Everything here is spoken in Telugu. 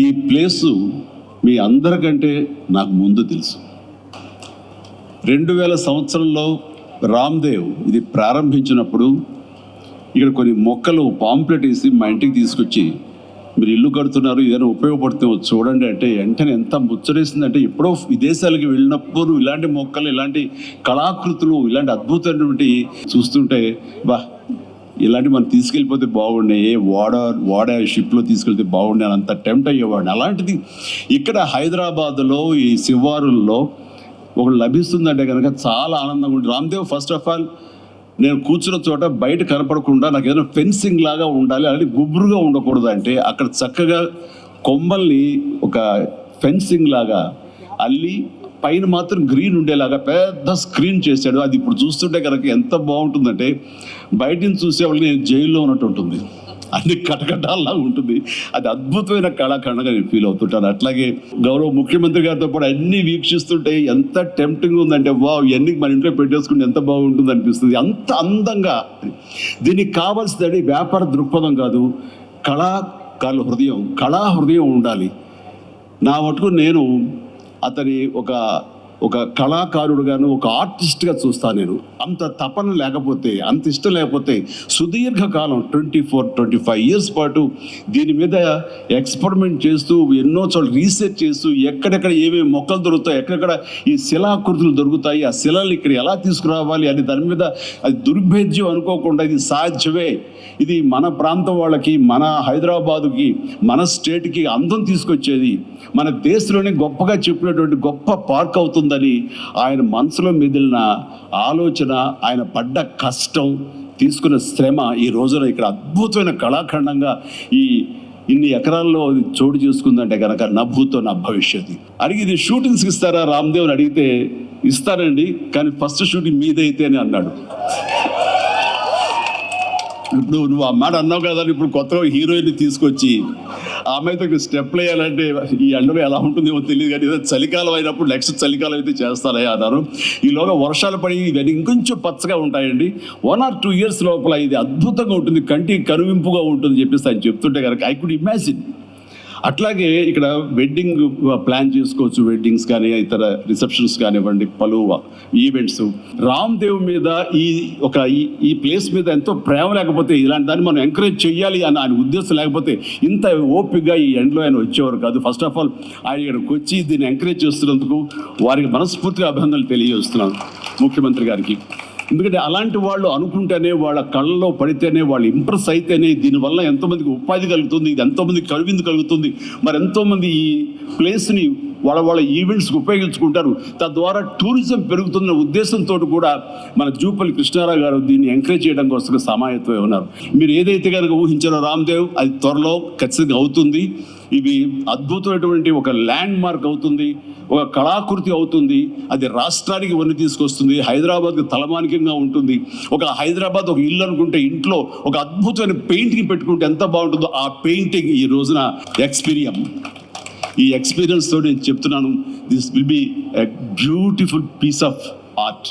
ఈ ప్లేసు మీ అందరికంటే నాకు ముందు తెలుసు. 2000 సంవత్సరంలో రామ్దేవ్ ఇది ప్రారంభించినప్పుడు ఇక్కడ కొన్ని మొక్కలు పాంప్లెట్ వేసి మా ఇంటికి తీసుకొచ్చి, మీరు ఇల్లు కడుతున్నారు, ఏదైనా ఉపయోగపడుతుందో చూడండి అంటే వెంటనే ఎంత ముచ్చటేసిందంటే, ఎప్పుడో విదేశాలకు వెళ్ళినప్పుడు ఇలాంటి మొక్కలు, ఇలాంటి కళాకృతులు, ఇలాంటి అద్భుతమైనటువంటి చూస్తుంటే ఇలాంటి మనం తీసుకెళ్ళిపోతే బాగుండే, వాడ షిప్లో తీసుకెళ్తే బాగుండే అని అంత టెంప్ట్ అయ్యేవాడిని. అలాంటిది ఇక్కడ హైదరాబాద్లో ఈ శివారుల్లో ఒకటి లభిస్తుందంటే కనుక చాలా ఆనందంగా ఉంటుంది. రామ్దేవ్ ఫస్ట్ ఆఫ్ ఆల్ నేను కూర్చున్న చోట బయట కనపడకుండా నాకు ఏదైనా ఫెన్సింగ్ లాగా ఉండాలి, అలాంటి గుబురుగా ఉండకూడదు. అంటే అక్కడ చక్కగా కొమ్మల్ని ఒక ఫెన్సింగ్ లాగా అల్లి పైన మాత్రం గ్రీన్ ఉండేలాగా పెద్ద స్క్రీన్ చేశాడు. అది ఇప్పుడు చూస్తుంటే కనుక ఎంత బాగుంటుందంటే బయట నుంచి చూసేవాళ్ళకి నేను జైల్లో ఉన్నట్టు ఉంటుంది, అన్ని కటకటాల్లాగా ఉంటుంది. అది అద్భుతమైన కళాఖండగా నేను ఫీల్ అవుతుంటాను. అట్లాగే గౌరవ ముఖ్యమంత్రి గారితో కూడా అన్ని వీక్షిస్తుంటే ఎంత టెంప్టింగ్ ఉందంటే, ఇవన్నీ మన ఇంట్లో పెట్టేసుకుంటే ఎంత బాగుంటుంది అనిపిస్తుంది. అంత అందంగా దీనికి కావాల్సింది వ్యాపార దృక్పథం కాదు, కళా హృదయం ఉండాలి. నా మటుకు నేను అతని ఒక కళాకారుడుగాను, ఒక ఆర్టిస్ట్గా చూస్తాను. నేను అంత తపన లేకపోతే, అంత ఇష్టం లేకపోతే సుదీర్ఘకాలం 24-25 ఇయర్స్ పాటు దీని మీద ఎక్స్పెరిమెంట్ చేస్తూ, ఎన్నో చోట్ల రీసెర్చ్ చేస్తూ, ఎక్కడెక్కడ ఏమేమి మొక్కలు దొరుకుతాయి, ఎక్కడెక్కడ ఈ శిలాకృతులు దొరుకుతాయి, ఆ శిలలు ఇక్కడ ఎలా తీసుకురావాలి అని దాని మీద అది దుర్భేద్యం అనుకోకుండా ఇది సాధ్యమే, ఇది మన ప్రాంతం వాళ్ళకి, మన హైదరాబాదుకి, మన స్టేట్కి అందం తీసుకొచ్చేది, మన దేశంలోనే గొప్పగా చెప్పినటువంటి గొప్ప పార్క్ అవుతుందని ఆయన మనసులో మెదిలిన ఆలోచన, ఆయన పడ్డ కష్టం, తీసుకున్న శ్రమ ఈ రోజున ఇక్కడ అద్భుతమైన కళాఖండంగా ఇన్ని ఎకరాల్లో చోటు చేసుకుందంటే కనుక నా భూతో నా భవిష్యత్తు. అడిగి ఇది షూటింగ్స్కి ఇస్తారా రామ్దేవ్ని అడిగితే, ఇస్తారండి, కానీ ఫస్ట్ షూటింగ్ మీదైతే అని అన్నాడు. ఇప్పుడు నువ్వు ఆ మాట అన్నావు కదా, ఇప్పుడు కొత్తగా హీరోయిన్ తీసుకొచ్చి ఆమెతో స్టెప్లు వేయాలంటే ఈ ఎండలో ఎలా ఉంటుందేమో తెలియదు, కానీ ఏదో చలికాలం అయినప్పుడు నెక్స్ట్ చలికాలం అయితే చేస్తారయ్యా అన్నారు. ఈలోగా వర్షాలు పడి ఇవన్నీ ఇంకొంచెం పచ్చగా ఉంటాయండి, 1 or 2 years లోపల ఇది అద్భుతంగా ఉంటుంది, కంటికి కనువింపుగా ఉంటుంది చెప్పేసి ఆయన చెప్తుంటే కనుక ఐ కుడ్ ఇమాజిన్. అట్లాగే ఇక్కడ వెడ్డింగ్ ప్లాన్ చేసుకోవచ్చు, వెడ్డింగ్స్ కానీ ఇతర రిసెప్షన్స్ కానివ్వండి, పలు ఈవెంట్స్. రామ్దేవ్ మీద ఈ ప్లేస్ మీద ఎంతో ప్రేమ లేకపోతే, ఇలాంటి దాన్ని మనం ఎంకరేజ్ చేయాలి అని ఆయన ఉద్దేశం లేకపోతే ఇంత ఓపికగా ఈ ఎండ్లో ఆయన వచ్చేవారు కాదు. ఫస్ట్ ఆఫ్ ఆల్ ఆయన ఇక్కడికి వచ్చి దీన్ని ఎంకరేజ్ చేస్తున్నందుకు వారికి మనస్ఫూర్తిగా అభినందనలు తెలియజేస్తున్నాను ముఖ్యమంత్రి గారికి. ఎందుకంటే అలాంటి వాళ్ళు అనుకుంటేనే, వాళ్ళ కళ్ళలో పడితేనే, వాళ్ళు ఇంప్రెస్ అయితేనే దీనివల్ల ఎంతోమందికి ఉపాధి కలుగుతుంది, ఇది ఎంతోమందికి కనువిందు కలుగుతుంది. మరి ఎంతోమంది ఈ ప్లేస్ని వాళ్ళ ఈవెంట్స్కి ఉపయోగించుకుంటారు, తద్వారా టూరిజం పెరుగుతున్న ఉద్దేశంతో కూడా మన జూపల్లి కృష్ణారావు గారు దీన్ని ఎంకరేజ్ చేయడం కోసం సమాయత్తమై ఉన్నారు. మీరు ఏదైతే కనుక ఊహించారో రామ్దేవ్, అది త్వరలో ఖచ్చితంగా అవుతుంది. ఇవి అద్భుతమైనటువంటి ఒక ల్యాండ్ మార్క్ అవుతుంది, ఒక కళాకృతి అవుతుంది. అది రాష్ట్రానికి వన్ని తీసుకొస్తుంది, హైదరాబాద్కి తలమానికంగా ఉంటుంది. ఒక హైదరాబాద్ ఒక ఇల్లు అనుకుంటే ఇంట్లో ఒక అద్భుతమైన పెయింటింగ్ పెట్టుకుంటే ఎంత బాగుంటుందో, ఆ పెయింటింగ్ ఈ రోజున ఈ ఎక్స్పీరియన్స్ తోటి నేను చెప్తున్నాను, this will be a beautiful piece of art.